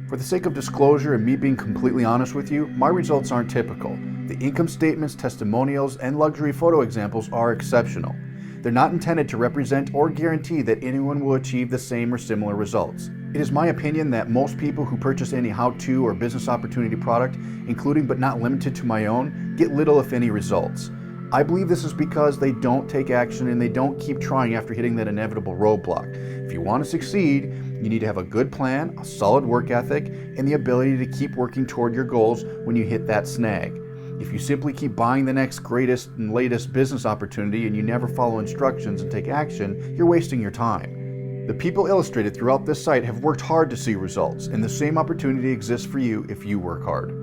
For the sake of disclosure and me being completely honest with you, my results aren't typical. The income statements, testimonials, and luxury photo examples are exceptional. They're not intended to represent or guarantee that anyone will achieve the same or similar results. It is my opinion that most people who purchase any how-to or business opportunity product, including but not limited to my own, get little if any results. I believe this is because they don't take action and they don't keep trying after hitting that inevitable roadblock. If you want to succeed, you need to have a good plan, a solid work ethic, and the ability to keep working toward your goals when you hit that snag. If you simply keep buying the next greatest and latest business opportunity and you never follow instructions and take action, you're wasting your time. The people illustrated throughout this site have worked hard to see results, and the same opportunity exists for you if you work hard.